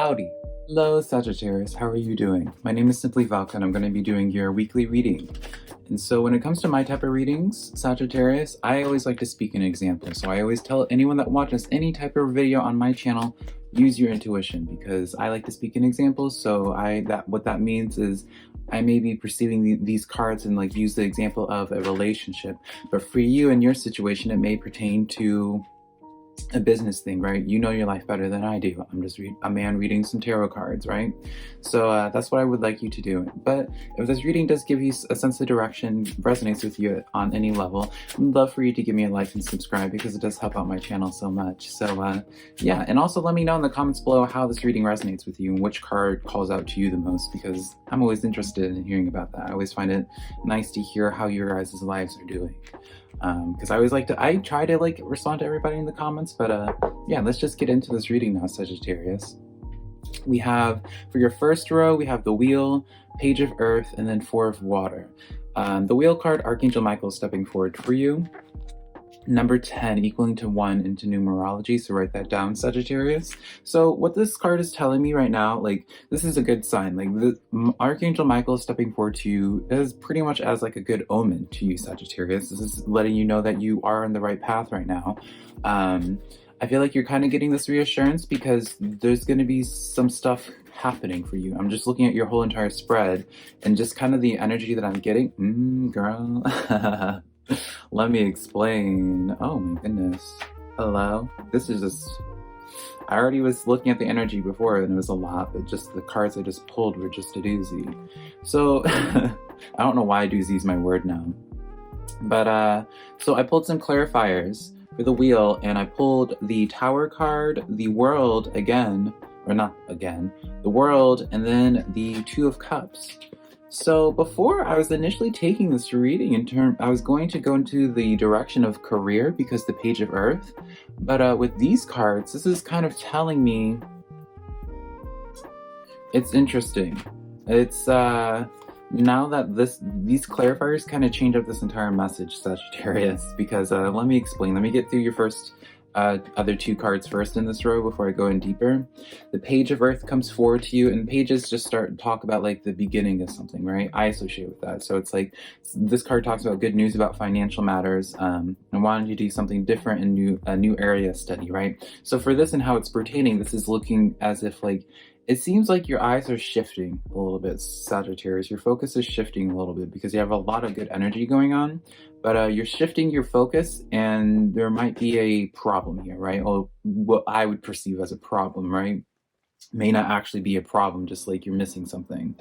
Howdy. Hello, Sagittarius. How are you doing? My name is Simply Valka, and I'm going to be doing your weekly reading. And so when it comes to my type of readings, Sagittarius, I always like to speak in examples. So I always tell anyone that watches any type of video on my channel, use your intuition, because I like to speak in examples. So what that means is I may be perceiving these cards and like use the example of a relationship, but for you in your situation, it may pertain to a business thing, right? You know your life better than I do. I'm just a man reading some tarot cards, right? So that's what I would like you to do. But if this reading does give you a sense of direction, resonates with you on any level, I'd love for you to give me a like and subscribe, because it does help out my channel so much. So yeah, and also let me know in the comments below how this reading resonates with you and which card calls out to you the most, because I'm always interested in hearing about that. I always find it nice to hear how your guys' lives are doing. Because I try to like respond to everybody in the comments, but yeah, let's just get into this reading now, Sagittarius. We have, for your first row, we have the Wheel, Page of Earth, and then Four of Water. The Wheel card, Archangel Michael stepping forward for you. Number 10 equaling to 1 into numerology, so write that down, Sagittarius. So what this card is telling me right now, like, this is a good sign. Like, the Archangel Michael stepping forward to you is pretty much as like a good omen to you, Sagittarius. This is letting you know that you are on the right path right now. I feel like you're kind of getting this reassurance because there's going to be some stuff happening for you. I'm just looking at your whole entire spread and just kind of the energy that I'm getting. Girl. Let me explain. Oh my goodness. Hello. This is just, I already was looking at the energy before and it was a lot, but just the cards I just pulled were just a doozy. So I don't know why doozy is my word now. But so I pulled some clarifiers for the Wheel, and I pulled the Tower card, the World again, or not again, the World, and then the Two of Cups. So before I was initially taking this reading I was going to go into the direction of career because the Page of Earth, but with these cards, this is kind of telling me it's interesting. It's now that these clarifiers kind of change up this entire message, Sagittarius, because let me explain. Let me get through your first other two cards first in this row before I go in deeper. The Page of Earth comes forward to you, and pages just start to talk about like the beginning of something, right? I associate with that. So it's like this card talks about good news about financial matters, and wanting to do something different in a new area of study, right? So for this and how it's pertaining, this is looking as if like it seems like your eyes are shifting a little bit, Sagittarius. Your focus is shifting a little bit because you have a lot of good energy going on, but you're shifting your focus and there might be a problem here, right? Or what I would perceive as a problem, right? May not actually be a problem, just like you're missing something.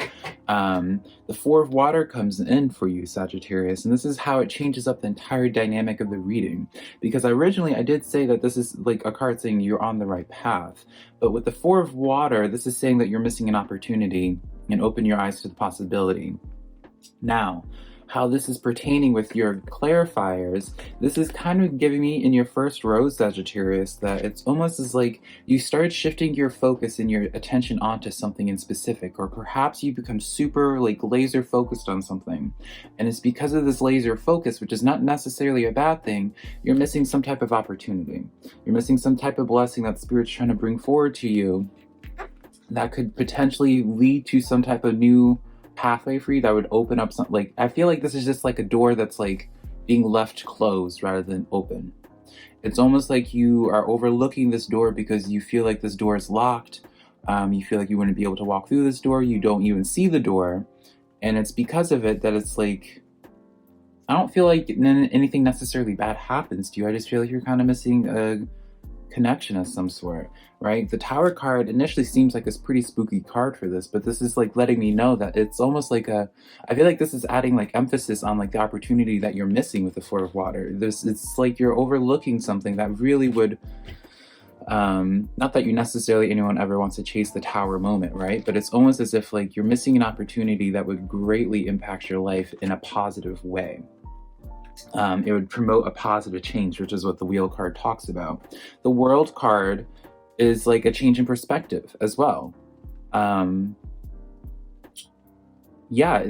The Four of Water comes in for you, Sagittarius, and this is how it changes up the entire dynamic of the reading. Because originally I did say that this is like a card saying you're on the right path, but with the Four of Water, this is saying that you're missing an opportunity and open your eyes to the possibility. Now, how this is pertaining with your clarifiers, this is kind of giving me in your first row, Sagittarius, that it's almost as like you start shifting your focus and your attention onto something in specific, or perhaps you become super like laser focused on something. And it's because of this laser focus, which is not necessarily a bad thing, you're missing some type of opportunity. You're missing some type of blessing that Spirit's trying to bring forward to you that could potentially lead to some type of new pathway for you that would open up something. Like, I feel like this is just like a door that's like being left closed rather than open. It's almost like you are overlooking this door because you feel like this door is locked. You feel like you wouldn't be able to walk through this door. You don't even see the door. And it's because of it that it's like, I don't feel like anything necessarily bad happens to you. I just feel like you're kind of missing a connection of some sort, right? The Tower card initially seems like a pretty spooky card for this, but this is like letting me know that it's almost like I feel like this is adding like emphasis on like the opportunity that you're missing with the Four of Water. It's like you're overlooking something that really would, not that you necessarily anyone ever wants to chase the Tower moment, right? But it's almost as if like you're missing an opportunity that would greatly impact your life in a positive way. It would promote a positive change, which is what the Wheel card talks about. The World card is like a change in perspective as well. Yeah,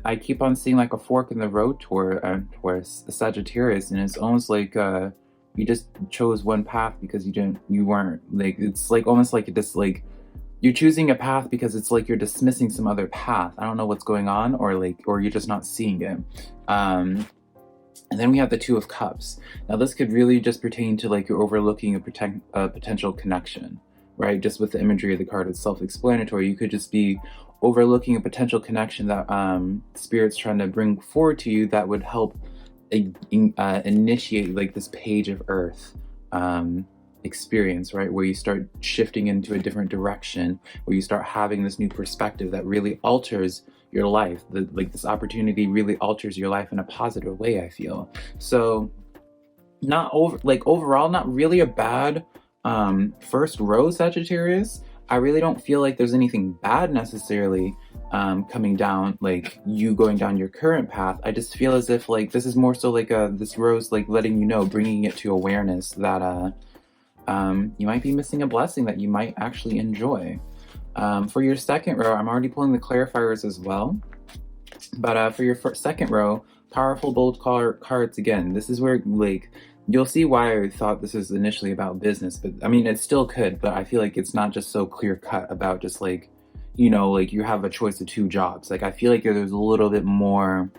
I keep on seeing like a fork in the road towards the Sagittarius, and it's almost like you just chose one path because you weren't like, it's like almost like it just like you're choosing a path because it's like you're dismissing some other path. I don't know what's going on, or you're just not seeing it. And then we have the Two of Cups. Now this could really just pertain to like you're overlooking a potential connection, right? Just with the imagery of the card, it's self-explanatory. You could just be overlooking a potential connection that Spirit's trying to bring forward to you that would help initiate like this page of Earth experience, right? Where you start shifting into a different direction, where you start having this new perspective that really alters your life. Like this opportunity really alters your life in a positive way, I feel. So overall, not really a bad first row, Sagittarius. I really don't feel like there's anything bad necessarily coming down, like you going down your current path. I just feel as if like this is more so like this rose like letting you know, bringing it to awareness that you might be missing a blessing that you might actually enjoy. For your second row, I'm already pulling the clarifiers as well. But for your second row, powerful, bold cards again. This is where, like, you'll see why I thought this was initially about business. But, I mean, it still could. But I feel like it's not just so clear-cut about just, like, you know, like, you have a choice of 2 jobs. Like, I feel like there's a little bit more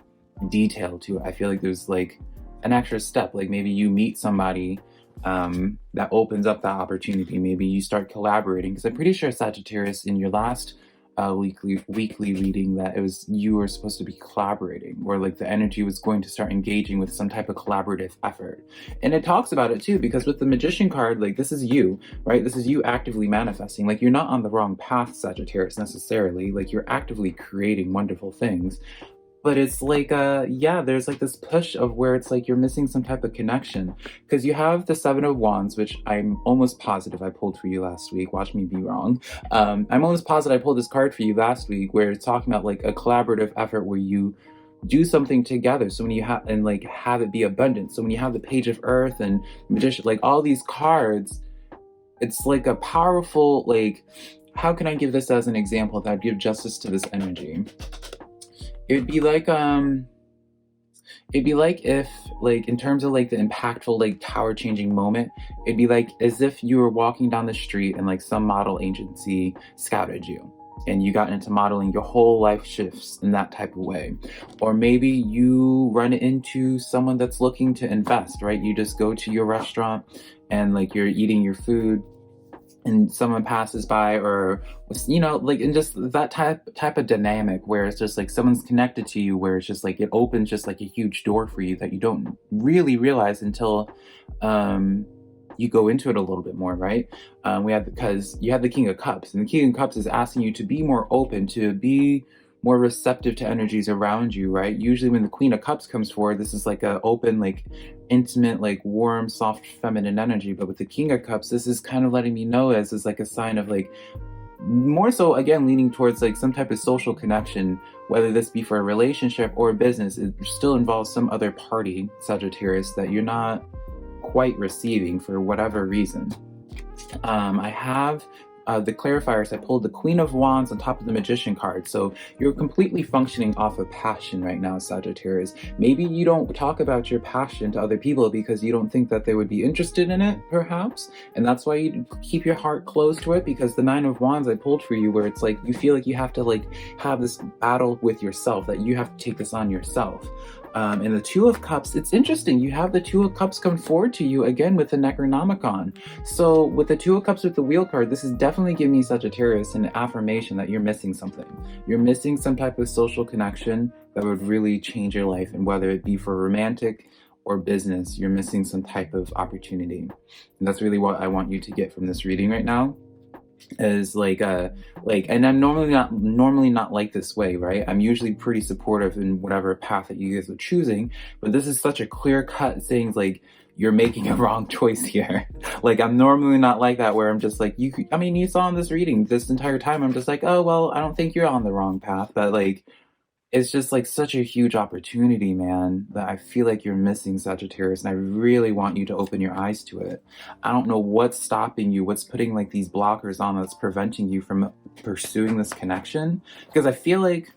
detail to it. I feel like there's, like, an extra step. Like, maybe you meet somebody that opens up that opportunity. Maybe you start collaborating, because I'm pretty sure, Sagittarius, in your last weekly reading, that it was you were supposed to be collaborating, or like the energy was going to start engaging with some type of collaborative effort. And it talks about it too, because with the Magician card, like this is you, right? This is you actively manifesting. Like you're not on the wrong path, Sagittarius, necessarily. Like you're actively creating wonderful things. But it's like, yeah, there's like this push of where it's like you're missing some type of connection. Because you have the Seven of Wands, which I'm almost positive I pulled for you last week. Watch me be wrong. I'm almost positive I pulled this card for you last week, where it's talking about like a collaborative effort where you do something together. So when you have, and like have it be abundant. So when you have the Page of Earth and Magician, like all these cards, it's like a powerful, like, how can I give this as an example that would give justice to this energy? It'd be like if, like, in terms of like the impactful like tower changing moment, it'd be like as if you were walking down the street and like some model agency scouted you and you got into modeling. Your whole life shifts in that type of way. Or maybe you run into someone that's looking to invest, right? You just go to your restaurant and like you're eating your food and someone passes by, or, you know, like, in just that type of dynamic where it's just like someone's connected to you, where it's just like it opens just like a huge door for you that you don't really realize until you go into it a little bit more, right? Because you have the King of Cups, and the King of Cups is asking you to be more open, to be more receptive to energies around you, right? Usually when the Queen of Cups comes forward, this is like a open, like intimate, like warm, soft, feminine energy. But with the King of Cups, this is kind of letting me know as is like a sign of like, more so again leaning towards like some type of social connection, whether this be for a relationship or a business. It still involves some other party, Sagittarius, that you're not quite receiving for whatever reason. I have the clarifiers. I pulled the Queen of Wands on top of the Magician card. So you're completely functioning off of passion right now, Sagittarius. Maybe you don't talk about your passion to other people because you don't think that they would be interested in it, perhaps. And that's why you keep your heart closed to it, because the Nine of Wands I pulled for you, where it's like you feel like you have to like have this battle with yourself, that you have to take this on yourself. And the Two of Cups, it's interesting. You have the Two of Cups come forward to you again with the Necronomicon. So with the Two of Cups with the Wheel card, this is definitely giving me, Sagittarius, an affirmation that you're missing something. You're missing some type of social connection that would really change your life. And whether it be for romantic or business, you're missing some type of opportunity. And that's really what I want you to get from this reading right now. Is and I'm normally not like this way, right? I'm usually pretty supportive in whatever path that you guys are choosing, but this is such a clear cut saying like you're making a wrong choice here. Like I'm normally not like that, where I'm just like, you saw in this reading this entire time, I'm just like, oh well, I don't think you're on the wrong path, but like it's just like such a huge opportunity, man, that I feel like you're missing, Sagittarius, and I really want you to open your eyes to it. I don't know what's stopping you, what's putting like these blockers on that's preventing you from pursuing this connection, because I feel like,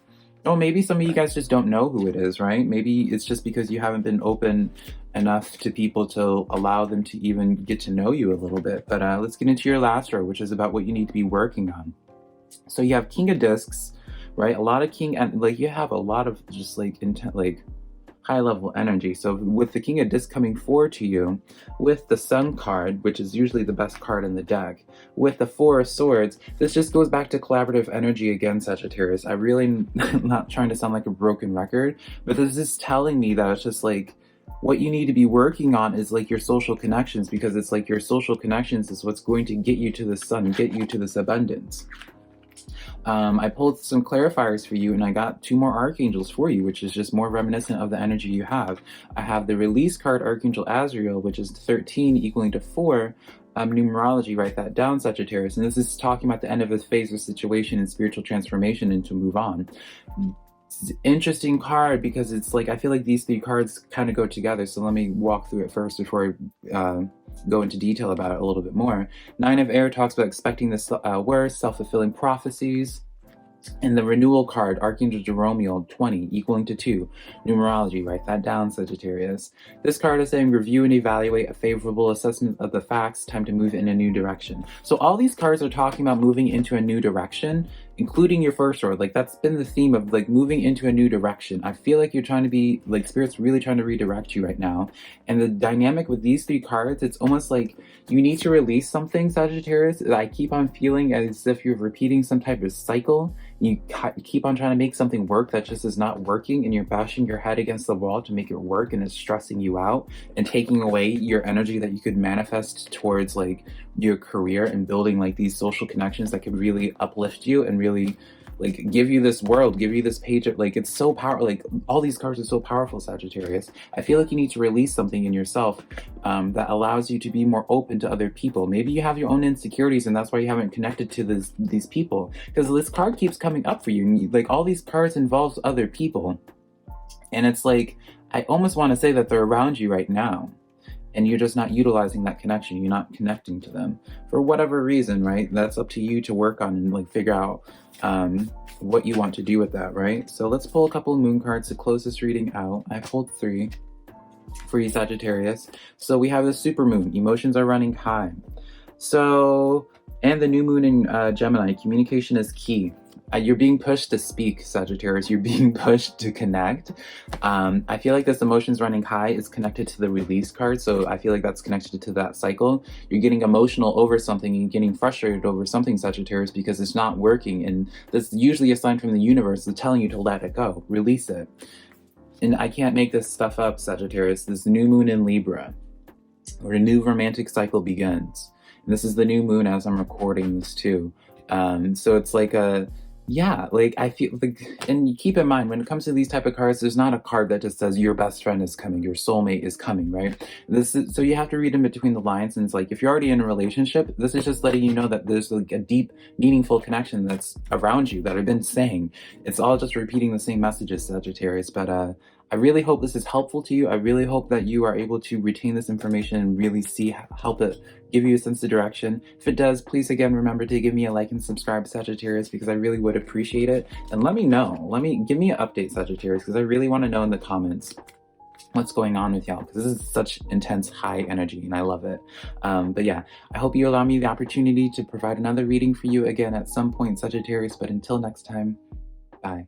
oh, maybe some of you guys just don't know who it is, right? Maybe it's just because you haven't been open enough to people to allow them to even get to know you a little bit. But let's get into your last row, which is about what you need to be working on. So you have King of Discs, right? A lot of King, and like you have a lot of just like intent, like high level energy. So with the King of Discs coming forward to you, with the Sun card, which is usually the best card in the deck, with the Four of Swords, this just goes back to collaborative energy again, Sagittarius. I really not trying to sound like a broken record, but this is telling me that it's just like what you need to be working on is like your social connections, because it's like your social connections is what's going to get you to the sun, get you to this abundance. I pulled some clarifiers for you, and I got 2 more archangels for you, which is just more reminiscent of the energy you have. I have the release card, Archangel Azrael, which is 13 equaling to 4. Numerology, write that down, Sagittarius. And this is talking about the end of this phase or situation and spiritual transformation and to move on. Interesting card, because it's like I feel like these 3 cards kind of go together. So let me walk through it first before I go into detail about it a little bit more. 9 of Air talks about expecting the worst, self-fulfilling prophecies. And the renewal card, Archangel Jeromeal, 20 equaling to 2. Numerology, write that down, Sagittarius. This card is saying review and evaluate a favorable assessment of the facts, time to move in a new direction. So all these cards are talking about moving into a new direction, including your first sword. Like that's been the theme of like moving into a new direction. I feel like you're trying to be like Spirit's really trying to redirect you right now. And the dynamic with these 3 cards, it's almost like you need to release something, Sagittarius. I keep on feeling as if you're repeating some type of cycle. You keep on trying to make something work that just is not working, and you're bashing your head against the wall to make it work, and it's stressing you out and taking away your energy that you could manifest towards like your career and building like these social connections that could really uplift you and really like give you this world, give you this page of like, it's so powerful. Like all these cards are so powerful, Sagittarius. I feel like you need to release something in yourself that allows you to be more open to other people. Maybe you have your own insecurities and that's why you haven't connected to these people, because this card keeps coming up for you. Like all these cards involves other people, and it's like I almost want to say that they're around you right now, and you're just not utilizing that connection. You're not connecting to them for whatever reason, right? That's up to you to work on and like figure out what you want to do with that, right? So let's pull a couple of moon cards to close this reading out. I pulled 3 for you, Sagittarius. So we have the super moon, emotions are running high. So, and the new moon in Gemini, communication is key. You're being pushed to speak, Sagittarius. You're being pushed to connect. I feel like this emotions running high is connected to the release card. So I feel like that's connected to that cycle. You're getting emotional over something. You're getting frustrated over something, Sagittarius, because it's not working. And that's usually a sign from the universe that's telling you to let it go, release it. And I can't make this stuff up, Sagittarius. This new moon in Libra, where a new romantic cycle begins. And this is the new moon as I'm recording this too. So it's like yeah, like I feel like, and you keep in mind when it comes to these type of cards, there's not a card that just says your best friend is coming, your soulmate is coming, right? So you have to read in between the lines, and it's like if you're already in a relationship, this is just letting you know that there's like a deep, meaningful connection that's around you that I've been saying. It's all just repeating the same messages, Sagittarius, but I really hope this is helpful to you. I really hope that you are able to retain this information and really help it give you a sense of direction. If it does, please again remember to give me a like and subscribe, Sagittarius, because I really would appreciate it. And let me know, give me an update, Sagittarius, because I really want to know in the comments what's going on with y'all, because this is such intense high energy and I love it. But yeah, I hope you allow me the opportunity to provide another reading for you again at some point, Sagittarius, but until next time, bye.